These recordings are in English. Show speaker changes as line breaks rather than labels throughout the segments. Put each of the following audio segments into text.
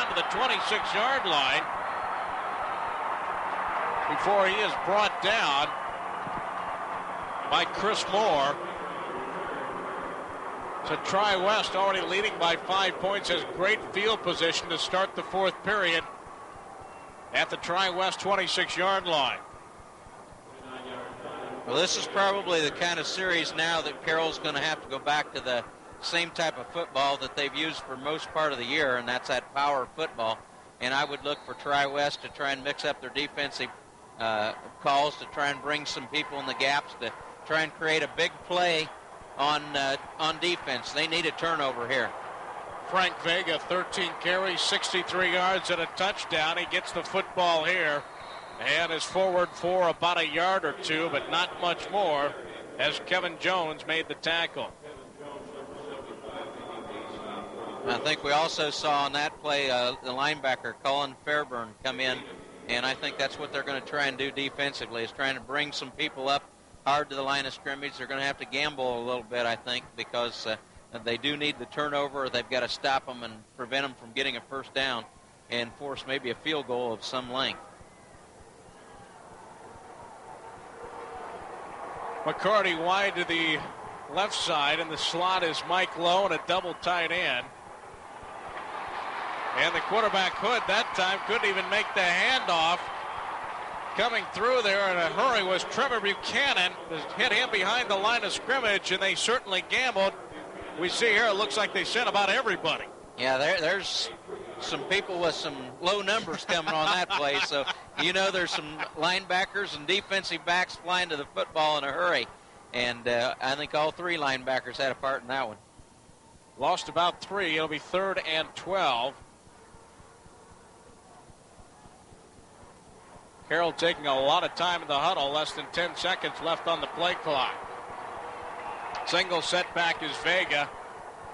down to the 26-yard line before he is brought down by Chris Moore. So Tri West, already leading by 5 points, has great field position to start the fourth period at the Tri West 26-yard line.
Well, this is probably the kind of series now that Carroll's going to have to go back to the same type of football that they've used for most part of the year, and that's that power football. And I would look for Tri West to try and mix up their defensive calls, to try and bring some people in the gaps, to try and create a big play on defense. They need a turnover here.
Frank Vega, 13 carries, 63 yards and a touchdown. He gets the football here and is forward for about a yard or two, but not much more, as Kevin Jones made the tackle.
I think we also saw on that play the linebacker, Colin Fairburn, come in, and I think that's what they're going to try and do defensively, is trying to bring some people up hard to the line of scrimmage. They're going to have to gamble a little bit, I think, because they do need the turnover. They've got to stop them and prevent them from getting a first down and force maybe a field goal of some length.
McCarty wide to the left side, and the slot is Mike Lowe and a double tight end. And the quarterback Hood that time couldn't even make the handoff. Coming through there in a hurry was Trevor Buchanan. Hit him behind the line of scrimmage, and they certainly gambled. We see here it looks like they sent about everybody.
Yeah, there's some people with some low numbers coming on that play, so you know there's some linebackers and defensive backs flying to the football in a hurry, and I think all three linebackers had a part in that one.
Lost about 3. It'll be 3rd and 12. Carroll taking a lot of time in the huddle, less than 10 seconds left on the play clock. Single setback is Vega.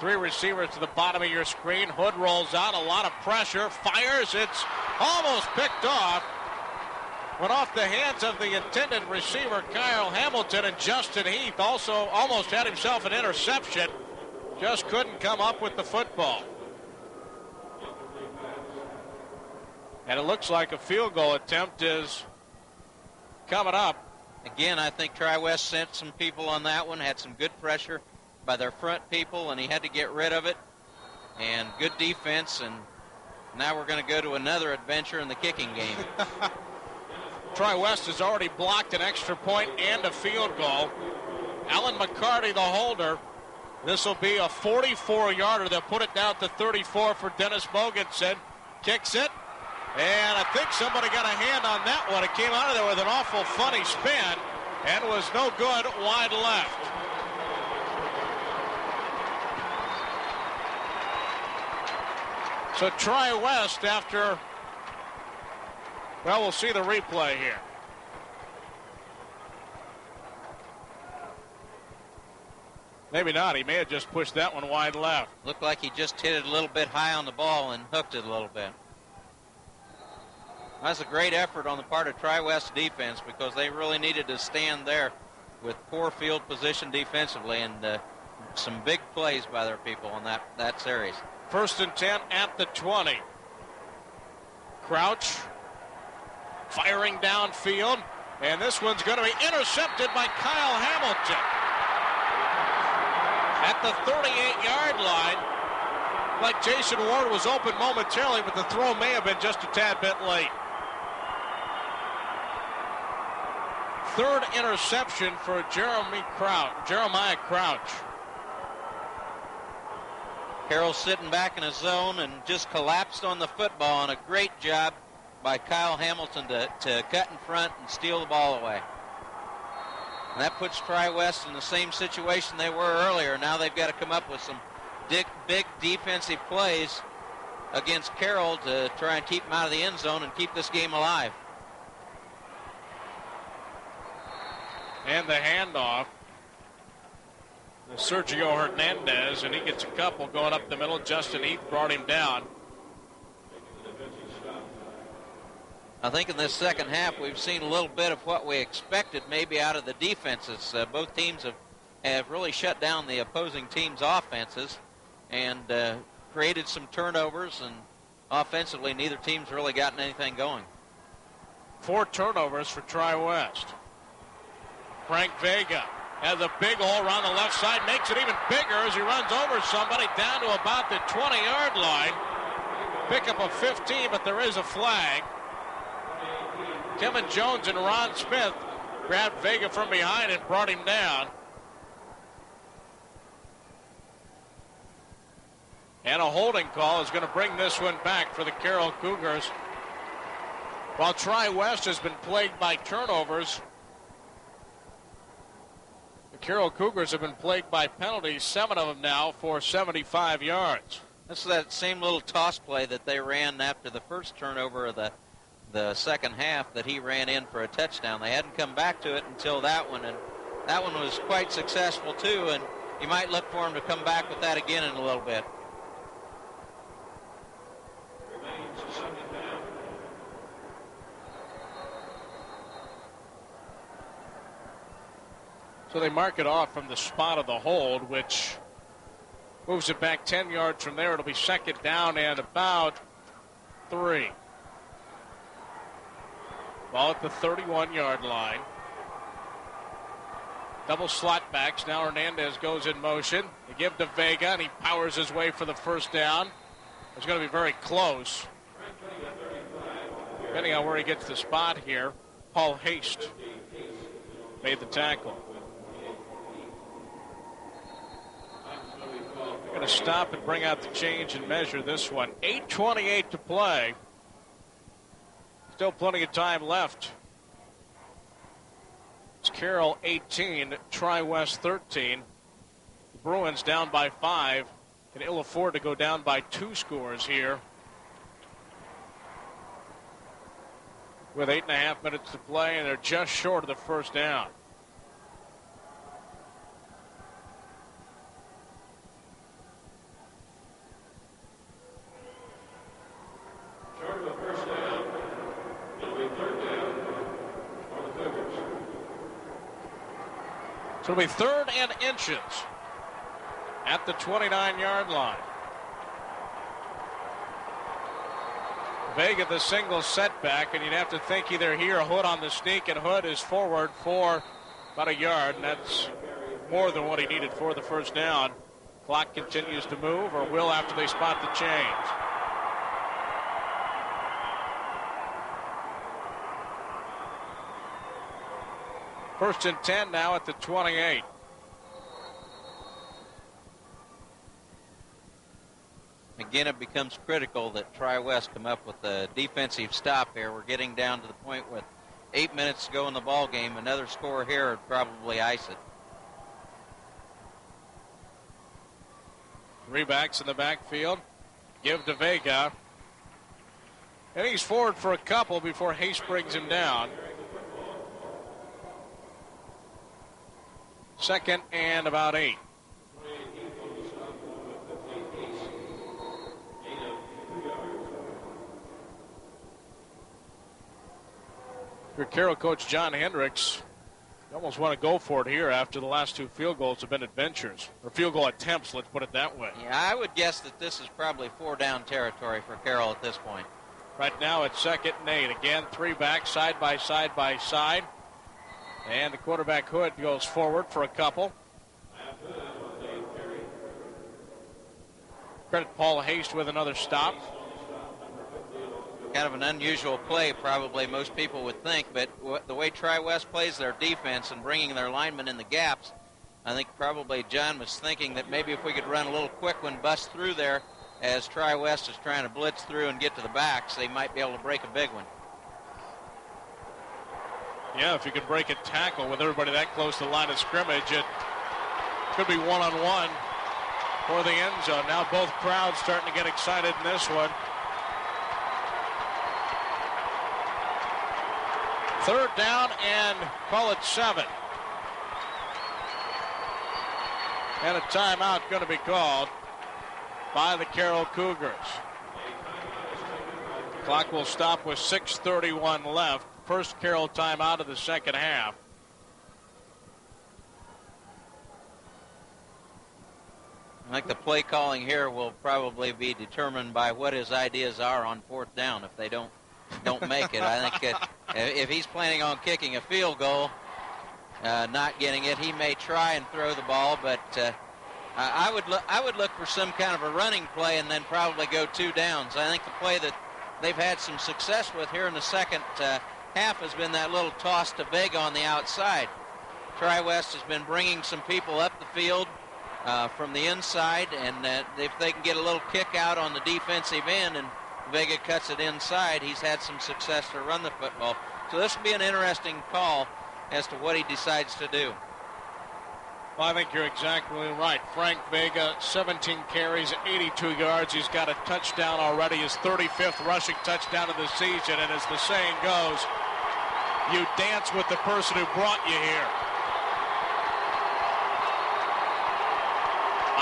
3 receivers to the bottom of your screen. Hood rolls out, a lot of pressure, fires. It's almost picked off. Went off the hands of the intended receiver, Kyle Hamilton, and Justin Heath also almost had himself an interception. Just couldn't come up with the football. And it looks like a field goal attempt is coming up.
Again, I think Tri West sent some people on that one, had some good pressure by their front people, and he had to get rid of it. And good defense, and now we're going to go to another adventure in the kicking game.
Tri West has already blocked an extra point and a field goal. Alan McCarty, the holder. This will be a 44-yarder. They'll put it down to 34 for Dennis Mogensen. Kicks it. And I think somebody got a hand on that one. It came out of there with an awful funny spin and was no good wide left. So Tri West after, well, we'll see the replay here. Maybe not. He may have just pushed that one wide left.
Looked like he just hit it a little bit high on the ball and hooked it a little bit. That's a great effort on the part of Tri West defense, because they really needed to stand there with poor field position defensively, and some big plays by their people on that series.
1st and 10 at the 20. Crouch firing downfield, and this one's going to be intercepted by Kyle Hamilton at the 38-yard line. Like Jason Ward was open momentarily, but the throw may have been just a tad bit late. 3rd interception for Jeremiah Crouch.
Carroll sitting back in his zone and just collapsed on the football, and a great job by Kyle Hamilton to cut in front and steal the ball away. And that puts Tri West in the same situation they were earlier. Now they've got to come up with some big defensive plays against Carroll to try and keep them out of the end zone and keep this game alive.
And the handoff. Sergio Hernandez, and he gets a couple going up the middle. Justin Heath brought him down.
I think in this second half we've seen a little bit of what we expected maybe out of the defenses. Both teams have really shut down the opposing team's offenses and created some turnovers, and offensively, neither team's really gotten anything going.
4 turnovers for Tri West. Frank Vega has a big hole around the left side, makes it even bigger as he runs over somebody down to about the 20-yard line. Pick up a 15, but there is a flag. Kevin Jones and Ron Smith grabbed Vega from behind and brought him down. And a holding call is going to bring this one back for the Carroll Cougars. While Tri West has been plagued by turnovers, the Carroll Cougars have been plagued by penalties, 7 of them now for 75 yards.
That's that same little toss play that they ran after the first turnover of the second half that he ran in for a touchdown. They hadn't come back to it until that one, and that one was quite successful too, and you might look for him to come back with that again in a little bit.
So they mark it off from the spot of the hold, which moves it back 10 yards from there. It'll be second down and about 3. Ball at the 31-yard line. Double slot backs. Now Hernandez goes in motion. They give to Vega, and he powers his way for the first down. It's going to be very close. Depending on where he gets the spot here, Paul Haste made the tackle. They're going to stop and bring out the change and measure this one. 8:28 to play. Still plenty of time left. It's Carroll 18, Tri West 13. The Bruins down by 5. Can ill afford to go down by 2 scores here. With 8.5 minutes to play, and they're just short of the first down. So it'll be 3rd and inches at the 29-yard line. Vega the single setback, and you'd have to think either here or Hood on the sneak, and Hood is forward for about a yard, and that's more than what he needed for the first down. Clock continues to move, or will after they spot the change. First and 10 now at the 28.
Again, it becomes critical that Tri West come up with a defensive stop here. We're getting down to the point with 8 minutes to go in the ball game. Another score here would probably ice it.
3 backs in the backfield. Give to Vega. And he's forward for a couple before Haste brings him down. 2nd and about 8. Your Carroll coach John Hendricks, you almost want to go for it here after the last 2 field goals have been adventures. Or field goal attempts, let's put it that way.
Yeah, I would guess that this is probably 4-down territory for Carroll at this point.
Right now it's 2nd and 8. Again, 3 backs side by side by side. And the quarterback Hood goes forward for a couple. Credit Paul Haste with another stop.
Kind of an unusual play, probably most people would think, but the way Tri West plays their defense and bringing their linemen in the gaps, I think probably John was thinking that maybe if we could run a little quick one, bust through there, as Tri West is trying to blitz through and get to the backs, they might be able to break a big one.
Yeah, if you can break a tackle with everybody that close to the line of scrimmage, it could be one-on-one for the end zone. Now both crowds starting to get excited in this one. 3rd down and call it 7. And a timeout going to be called by the Carroll Cougars. Clock will stop with 6:31 left. First Carroll timeout of the second half.
I think the play calling here will probably be determined by what his ideas are on fourth down if they don't make it. I think if he's planning on kicking a field goal, not getting it, he may try and throw the ball, but I would look for some kind of a running play and then probably go 2 downs. I think the play that they've had some success with here in the second half has been that little toss to Vega on the outside. Tri West has been bringing some people up the field from the inside, and if they can get a little kick out on the defensive end and Vega cuts it inside, he's had some success to run the football. So this will be an interesting call as to what he decides to do.
Well, I think you're exactly right. Frank Vega, 17 carries, 82 yards. He's got a touchdown already, his 35th rushing touchdown of the season. And as the saying goes, you dance with the person who brought you here.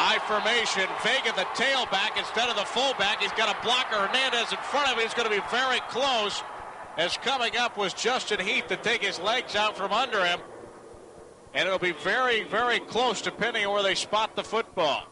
I formation, Vega the tailback instead of the fullback. He's got a blocker, Hernandez, in front of him. He's going to be very close, as coming up was Justin Heath to take his legs out from under him. And it'll be very, very close depending on where they spot the football.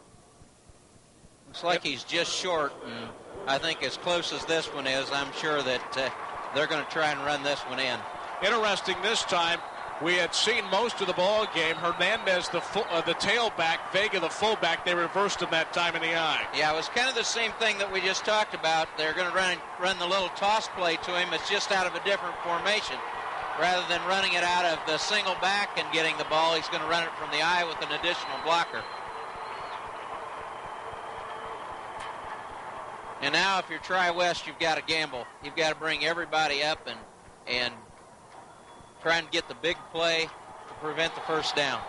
Looks like he's just short, and I think as close as this one is, I'm sure that they're going to try and run this one in.
Interesting this time, we had seen most of the ball game. Hernandez, the tailback, Vega, the fullback. They reversed him that time in the eye.
Yeah, it was kind of the same thing that we just talked about. They're going to run the little toss play to him. It's just out of a different formation. Rather than running it out of the single back and getting the ball, he's going to run it from the eye with an additional blocker. And now if you're Tri West, you've got to gamble. You've got to bring everybody up and try and get the big play to prevent the first down.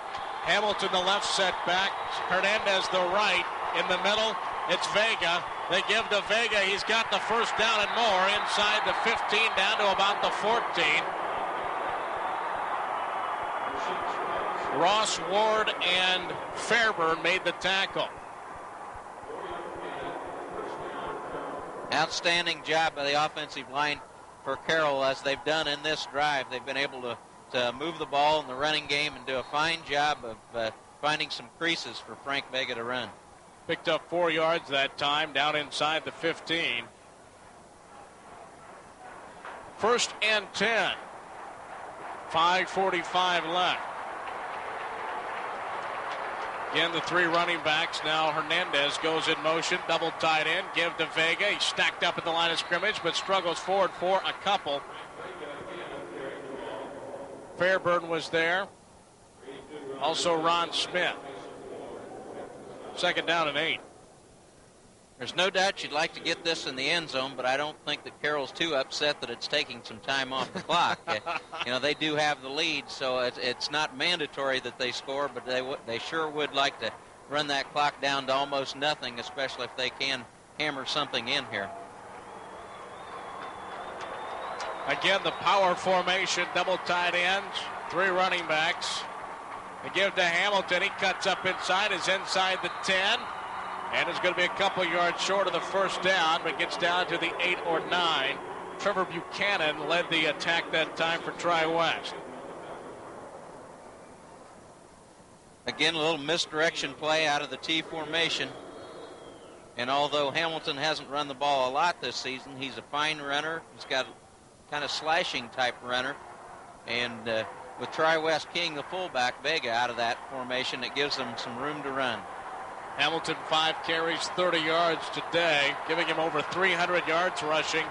Hamilton the left setback, Hernandez the right. In the middle, it's Vega. They give to Vega. He's got the first down and more inside the 15 down to about the 14. Ross, Ward, and Fairburn made the tackle.
Outstanding job by the offensive line for Carroll, as they've done in this drive. They've been able to move the ball in the running game and do a fine job of finding some creases for Frank Vega to run.
Picked up 4 yards that time, down inside the 15. 1st and 10. 5:45 left. Again, the 3 running backs. Now Hernandez goes in motion, double tight end, give to Vega. He's stacked up at the line of scrimmage, but struggles forward for a couple. Fairburn was there. Also Ron Smith. 2nd down and 8.
There's no doubt you'd like to get this in the end zone, but I don't think that Carroll's too upset that it's taking some time off the clock. They do have the lead, so it's not mandatory that they score, but they sure would like to run that clock down to almost nothing, especially if they can hammer something in here.
Again, the power formation, double tight ends, 3 running backs. They give to Hamilton. He cuts up inside, is inside the 10. And is going to be a couple yards short of the first down, but gets down to the 8 or 9. Trevor Buchanan led the attack that time for Tri West.
Again, a little misdirection play out of the T formation. And although Hamilton hasn't run the ball a lot this season, he's a fine runner. He's got a kind of slashing type runner. And with Tri West keying the fullback, Vega, out of that formation, it gives them some room to run.
Hamilton 5 carries, 30 yards today, giving him over 300 yards rushing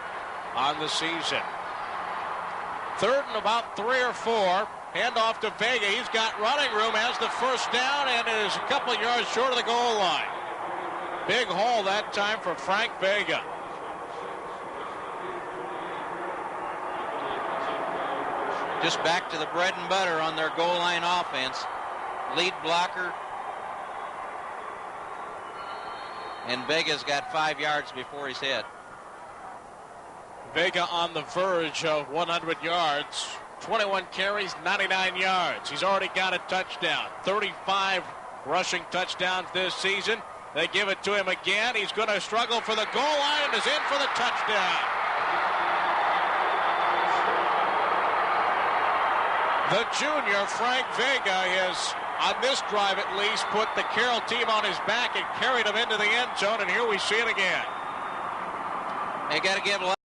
on the season. 3rd and about 3 or 4. Handoff to Vega. He's got running room, has the first down, and is a couple of yards short of the goal line. Big haul that time for Frank Vega.
Just back to the bread and butter on their goal line offense. Lead blocker. And Vega's got 5 yards before he's hit.
Vega on the verge of 100 yards. 21 carries, 99 yards. He's already got a touchdown. 35 rushing touchdowns this season. They give it to him again. He's going to struggle for the goal line and is in for the touchdown. The junior, Frank Vega, his on this drive at least, put the Carroll team on his back and carried them into the end zone, and here we see it again.
They got to give